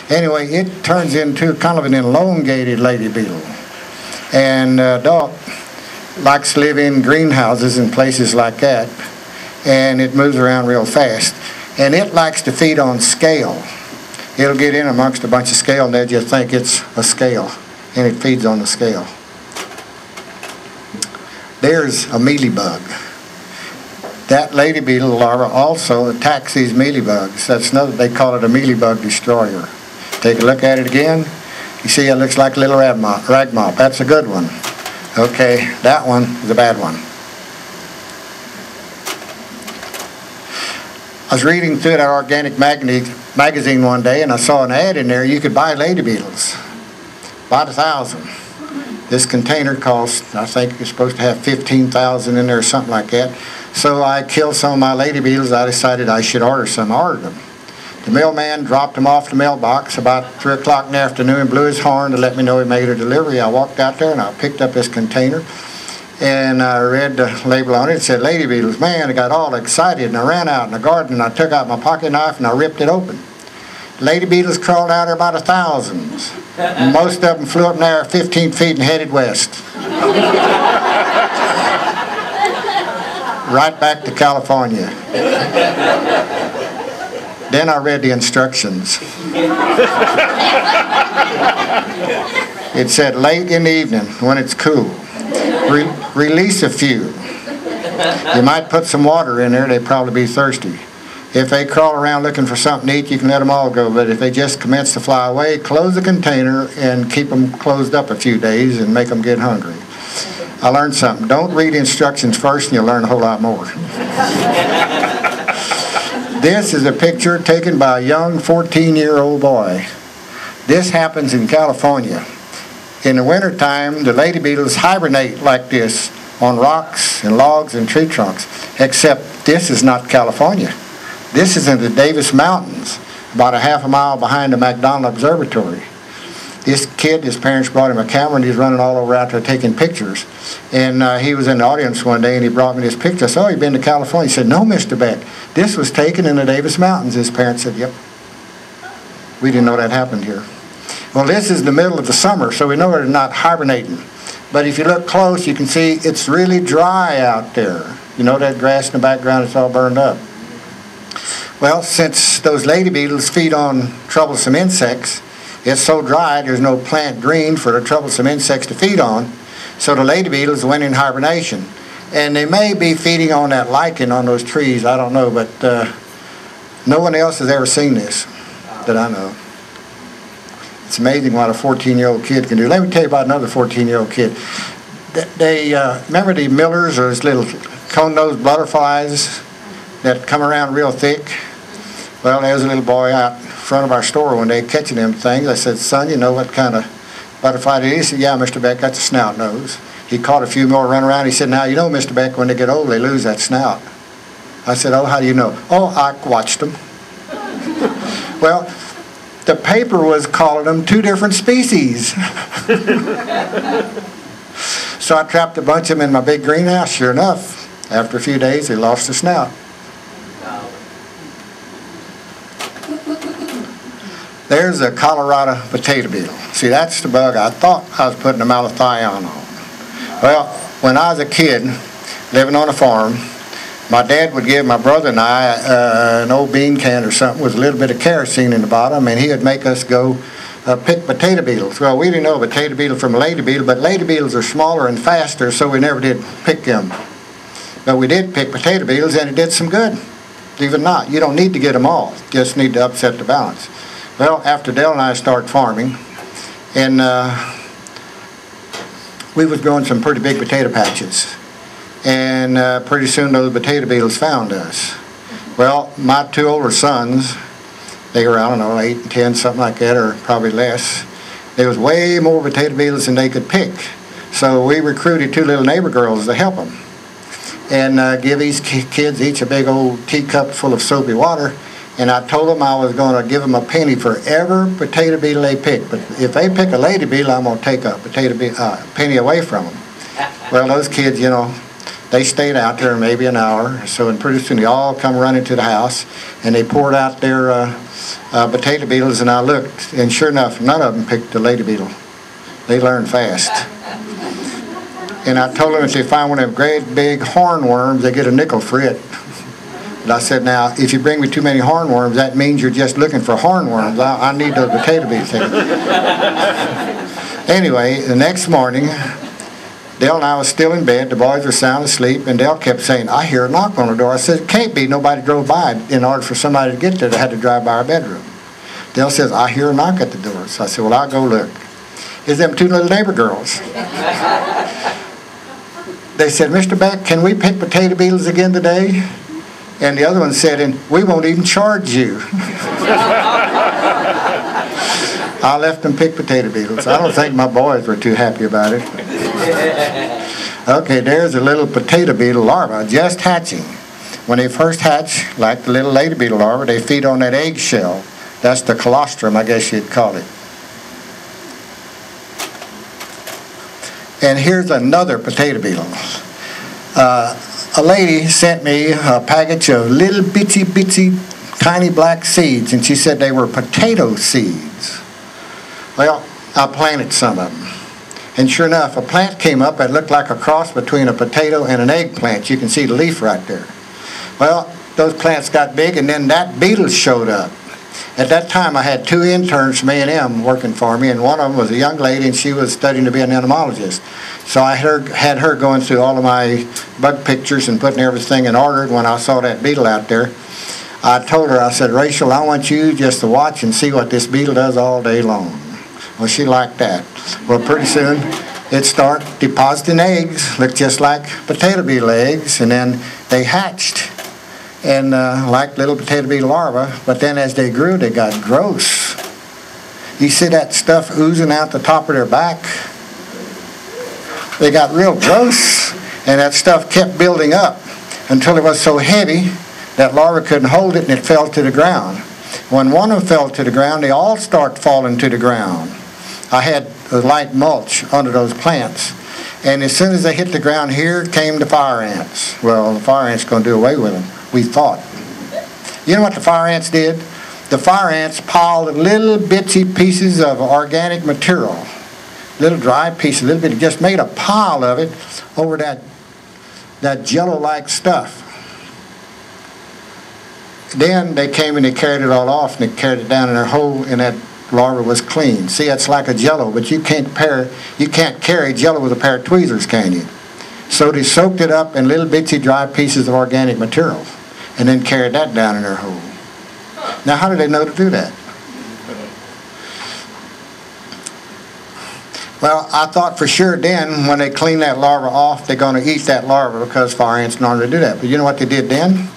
Anyway, it turns into kind of an elongated lady beetle. And dog likes to live in greenhouses and places like that. And it moves around real fast. And it likes to feed on scale. It'll get in amongst a bunch of scale and they just think it's a scale. And it feeds on the scale. There's a mealybug. That lady beetle larva also attacks these mealybugs. That's another, they call it a mealybug destroyer. Take a look at it again. You see it looks like a little rag mop. That's a good one. Okay, that one is a bad one. I was reading through that organic magazine one day and I saw an ad in there. You could buy lady beetles. About 1,000. This container costs, I think it's supposed to have 15,000 in there or something like that. So I killed some of my lady beetles. I decided I should order some. I ordered them. The mailman dropped them off the mailbox about 3 o'clock in the afternoon, blew his horn to let me know he made a delivery. I walked out there and I picked up this container and I read the label on it. It said lady beetles. Man, I got all excited and I ran out in the garden and I took out my pocket knife and I ripped it open. Lady beetles crawled out there about 1,000. Most of them flew up in there 15 feet and headed west. Right back to California. Then I read the instructions. It said late in the evening when it's cool, release a few. You might put some water in there, they'd probably be thirsty. If they crawl around looking for something to eat, you can let them all go. But if they just commence to fly away, close the container and keep them closed up a few days and make them get hungry. I learned something. Don't read instructions first and you'll learn a whole lot more. This is a picture taken by a young 14-year-old boy. This happens in California. In the wintertime, the lady beetles hibernate like this on rocks and logs and tree trunks, except this is not California. This is in the Davis Mountains, about a half a mile behind the McDonald Observatory. This kid, his parents brought him a camera and he's running all over out there taking pictures. And he was in the audience one day and he brought me this picture. I said, oh, you've been to California? He said, no, Mr. Beck. This was taken in the Davis Mountains. His parents said, yep. We didn't know that happened here. Well, this is the middle of the summer, so we know they're not hibernating. But if you look close, you can see it's really dry out there. You know that grass in the background, it's all burned up. Well, since those lady beetles feed on troublesome insects, it's so dry there's no plant green for the troublesome insects to feed on. So the lady beetles went in hibernation. And they may be feeding on that lichen on those trees, I don't know, but no one else has ever seen this that I know. It's amazing what a 14-year-old kid can do. Let me tell you about another 14-year-old kid. They remember the millers, or those little cone-nosed butterflies that come around real thick? Well, there was a little boy out in front of our store one day catching them things. I said, son, you know what kind of butterfly it is? He said, yeah, Mr. Beck, that's a snout nose. He caught a few more, run around. He said, now, you know, Mr. Beck, when they get old, they lose that snout. I said, oh, how do you know? Oh, I watched them. Well, the paper was calling them two different species. So I trapped a bunch of them in my big greenhouse. Sure enough, after a few days, they lost the snout. There's a Colorado potato beetle. See, that's the bug I thought I was putting a malathion on. Well, when I was a kid, living on a farm, my dad would give my brother and I an old bean can or something with a little bit of kerosene in the bottom, and he would make us go pick potato beetles. Well, we didn't know a potato beetle from a lady beetle, but lady beetles are smaller and faster, so we never did pick them. But we did pick potato beetles, and it did some good. Even not. You don't need to get them all. You just need to upset the balance. Well, after Dell and I started farming, and we was growing some pretty big potato patches. And pretty soon those potato beetles found us. Well, my two older sons, they were, I don't know, 8 and 10, something like that, or probably less. There was way more potato beetles than they could pick. So we recruited 2 little neighbor girls to help them. And give these kids each a big old teacup full of soapy water. And I told them I was going to give them a penny for every potato beetle they pick. But if they pick a lady beetle, I'm going to take a penny away from them. Well, those kids, you know, they stayed out there maybe an hour. So and pretty soon they all come running to the house. And they poured out their potato beetles, and I looked, and sure enough, none of them picked the lady beetle. They learn fast. And I told them if they find one of them great big hornworms, they get a nickel for it. But I said, now, if you bring me too many hornworms, that means you're just looking for hornworms. I need those potato beetles. Anyway, the next morning, Dale and I was still in bed. The boys were sound asleep, and Dale kept saying, I hear a knock on the door. I said, it can't be. Nobody drove by. In order for somebody to get there, they had to drive by our bedroom. Dale says, I hear a knock at the door. So I said, well, I'll go look. It's them two little neighbor girls. They said, Mr. Beck, can we pick potato beetles again today? And the other one said, and we won't even charge you. I left them pick potato beetles. I don't think my boys were too happy about it. Okay, there's a little potato beetle larva just hatching. When they first hatch, like the little lady beetle larva, they feed on that eggshell. That's the colostrum, I guess you'd call it. And here's another potato beetle. A lady sent me a package of little bitsy tiny black seeds, and she said they were potato seeds. Well, I planted some of them. And sure enough, a plant came up that looked like a cross between a potato and an eggplant. You can see the leaf right there. Well, those plants got big, and then that beetle showed up. At that time, I had 2 interns from A&M working for me, and one of them was a young lady, and she was studying to be an entomologist. So I had her going through all of my bug pictures and putting everything in order. When I saw that beetle out there, I told her, I said, Rachel, I want you just to watch and see what this beetle does all day long. Well, she liked that. Well, pretty soon, it started depositing eggs, looked just like potato beetle eggs, and then they hatched. And like little potato beetle larvae, but then as they grew, they got gross. You see that stuff oozing out the top of their back? They got real gross, and that stuff kept building up until it was so heavy that larva couldn't hold it, and it fell to the ground. When one of them fell to the ground, they all start falling to the ground. I had a light mulch under those plants, and as soon as they hit the ground, here came the fire ants. Well, the fire ants going to do away with them, we thought. You know what the fire ants did? The fire ants piled little bitsy pieces of organic material, little dry pieces, little bit, just made a pile of it over that jello-like stuff. Then they came and they carried it all off, and they carried it down in their hole, and that larva was clean. See, it's like a jello, but you can't carry jello with a pair of tweezers, can you? So they soaked it up in little bitsy dry pieces of organic material, and then carried that down in their hole. Now, how did they know to do that? Well, I thought for sure then, when they clean that larva off, they're going to eat that larva, because fire ants normally do that. But you know what they did then?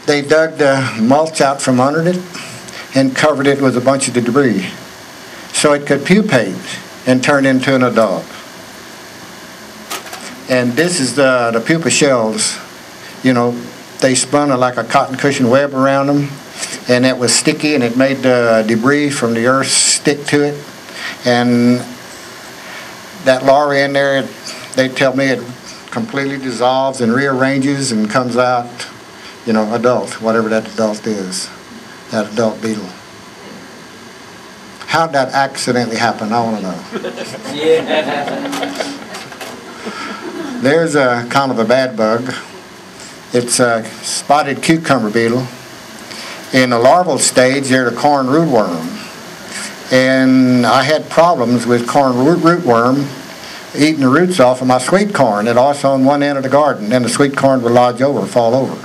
They dug the mulch out from under it and covered it with a bunch of the debris so it could pupate and turn into an adult. And this is the pupa shells. You know, they spun like a cotton cushion web around them, and it was sticky, and it made the debris from the earth stick to it. And that larva in there, they tell me it completely dissolves and rearranges and comes out, you know, adult, whatever that adult is, that adult beetle. How'd that accidentally happen? I want to know. Yeah. There's a kind of a bad bug. It's a spotted cucumber beetle. In the larval stage, they're the corn rootworm. And I had problems with corn rootworm eating the roots off of my sweet corn. It also on one end of the garden, and the sweet corn would lodge over, fall over.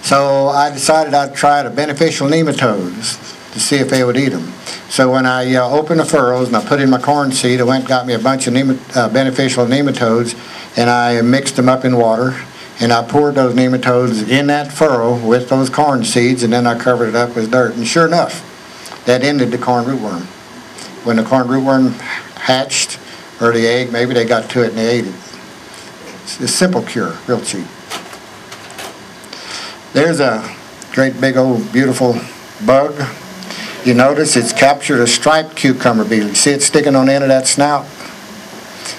So I decided I'd try the beneficial nematodes to see if they would eat them. So when I opened the furrows and I put in my corn seed, I went and got me a bunch of beneficial nematodes, and I mixed them up in water, and I poured those nematodes in that furrow with those corn seeds, and then I covered it up with dirt. And sure enough, that ended the corn rootworm. When the corn rootworm hatched, or the egg, maybe they got to it and they ate it. It's a simple cure, real cheap. There's a great big old beautiful bug. You notice it's captured a striped cucumber beetle. You see it sticking on the end of that snout?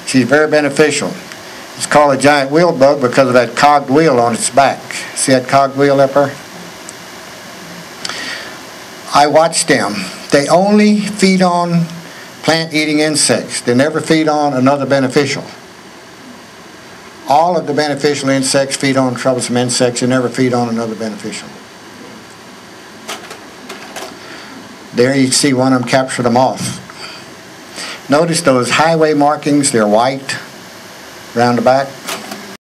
She's very beneficial. It's called a giant wheel bug because of that cogged wheel on its back. See that cogged wheel up there? I watch them. They only feed on plant-eating insects. They never feed on another beneficial. All of the beneficial insects feed on troublesome insects. They never feed on another beneficial. There you see one of them capture them off. Notice those highway markings, they're white around the back.